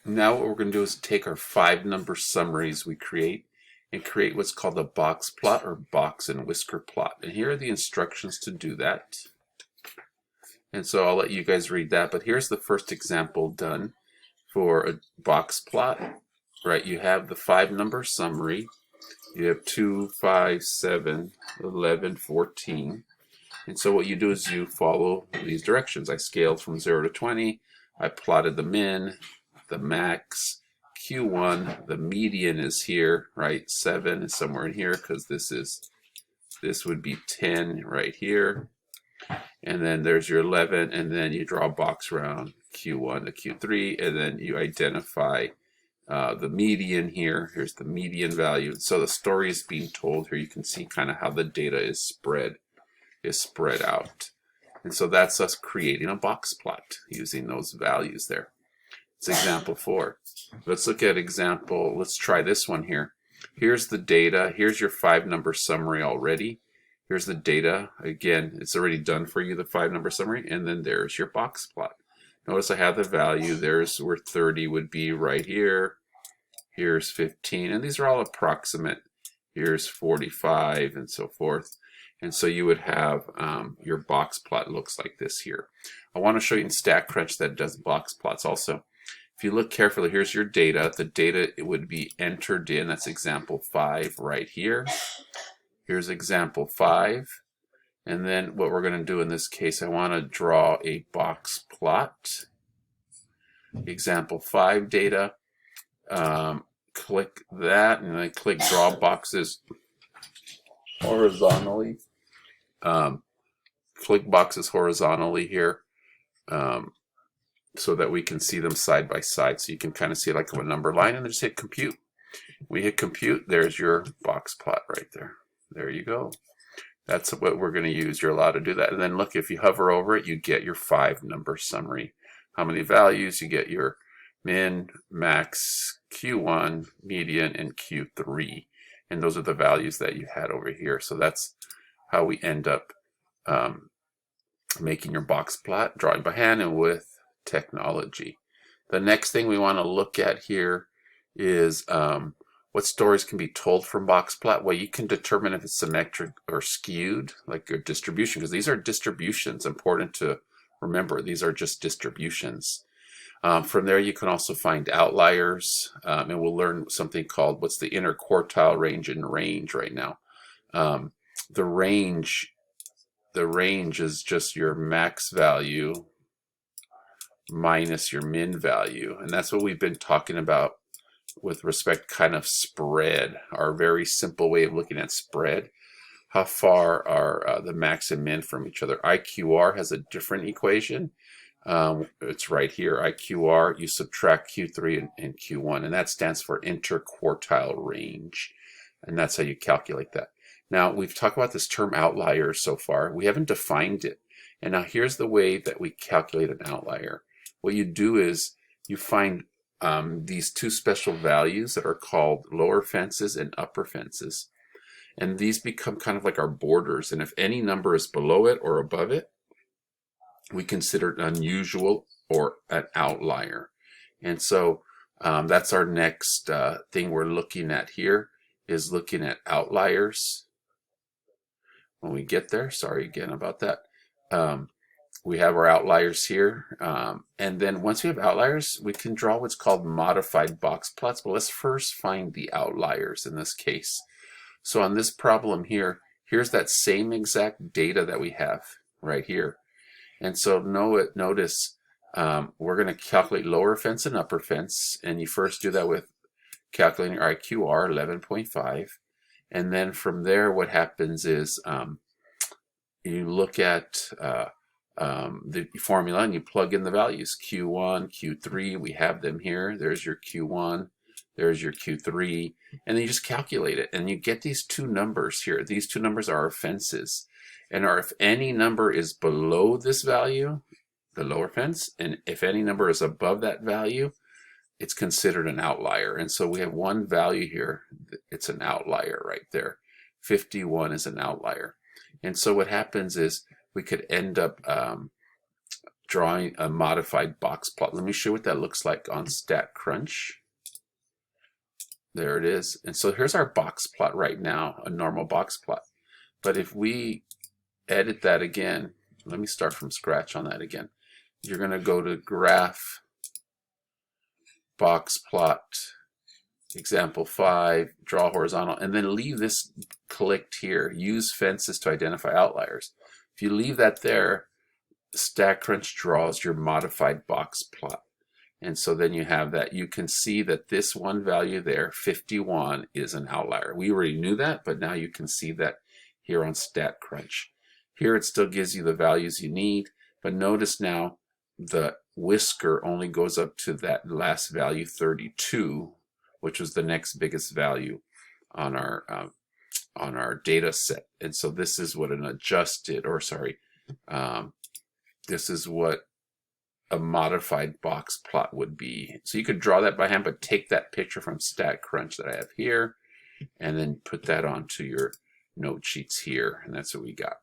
Now what we're going to do is take our 5-number summaries we create and create what's called a box plot or box and whisker plot. And here are the instructions to do that. And so I'll let you guys read that, but here's the first example done for a box plot. Right, you have the 5-number summary. You have 2, 5, 7, 11, 14. And so what you do is you follow these directions. I scaled from 0 to 20. I plotted the min, the max, Q1, the median is here, right? 7 is somewhere in here because this would be 10 right here. And then there's your 11, and then you draw a box around Q1 to Q3, and then you identify the median here. Here's the median value. So the story is being told here. You can see kind of how the data is spread out. And so that's us creating a box plot using those values there. It's example 4. Let's look at example, let's try this one here. Here's the data. Here's your 5-number summary already. Here's the data. Again, it's already done for you, the 5-number summary. And then there's your box plot. Notice I have the value. There's where 30 would be right here. Here's 15. And these are all approximate. Here's 45 and so forth. And so you would have your box plot looks like this here. I want to show you in StatCrunch that does box plots also. If you look carefully, here's your data. The data, it would be entered in. That's example 5 right here. Here's example 5. And then what we're going to do in this case, I want to draw a box plot. Example 5 data. Click that, and then click draw boxes horizontally. Click boxes horizontally here so that we can see them side by side. So you can kind of see like a number line, and then just hit compute. We hit compute, there's your box plot right there. There you go. That's what we're going to use. You're allowed to do that. And then look, if you hover over it, you get your 5-number summary. How many values? You get your min, max, Q1, median, and Q3. And those are the values that you had over here. So that's how we end up making your box plot, drawing by hand and with technology. The next thing we want to look at here is what stories can be told from box plot. Well, you can determine if it's symmetric or skewed, like your distribution, because these are distributions. Important to remember, these are just distributions. From there, you can also find outliers, and we'll learn something called what's the interquartile range and range right now. The range is just your max value minus your min value, and that's what we've been talking about with respect kind of spread, our very simple way of looking at spread. How far are the max and min from each other? IQR has a different equation. It's right here, IQR, you subtract Q3 and Q1, and that stands for interquartile range, and that's how you calculate that. Now, we've talked about this term outliers so far. We haven't defined it, and now here's the way that we calculate an outlier. What you do is you find these two special values that are called lower fences and upper fences, and these become kind of like our borders, and if any number is below it or above it, we consider it unusual or an outlier. And so that's our next thing we're looking at here, is looking at outliers. When we get there, sorry again about that, we have our outliers here, and then once we have outliers, we can draw what's called modified box plots. But let's first find the outliers in this case. So on this problem here, here's that same exact data that we have right here. And so notice we're going to calculate lower fence and upper fence, and you first do that with calculating our IQR 11.5, and then from there what happens is you look at the formula and you plug in the values, Q1, Q3, we have them here. There's your Q1, there's your Q3, and then you just calculate it, and you get these two numbers here. These two numbers are our fences. And if any number is below this value, the lower fence, and if any number is above that value, it's considered an outlier. And so we have one value here, it's an outlier right there. 51 is an outlier. And so what happens is we could end up drawing a modified box plot. Let me show you what that looks like on StatCrunch. There it is. And so here's our box plot right now, a normal box plot. But if we edit that again, let me start from scratch on that again. You're going to go to Graph, Box Plot, Example 5, Draw Horizontal, and then leave this clicked here. Use fences to identify outliers. If you leave that there, StatCrunch draws your modified box plot. And so then you have that. You can see that this one value there, 51, is an outlier. We already knew that, but now you can see that here on StatCrunch. Here it still gives you the values you need, but notice now the whisker only goes up to that last value, 32, which was the next biggest value on our data set. And so this is what an adjusted, or sorry, this is what a modified box plot would be. So you could draw that by hand, but take that picture from StatCrunch that I have here and then put that onto your note sheets here, and that's what we got.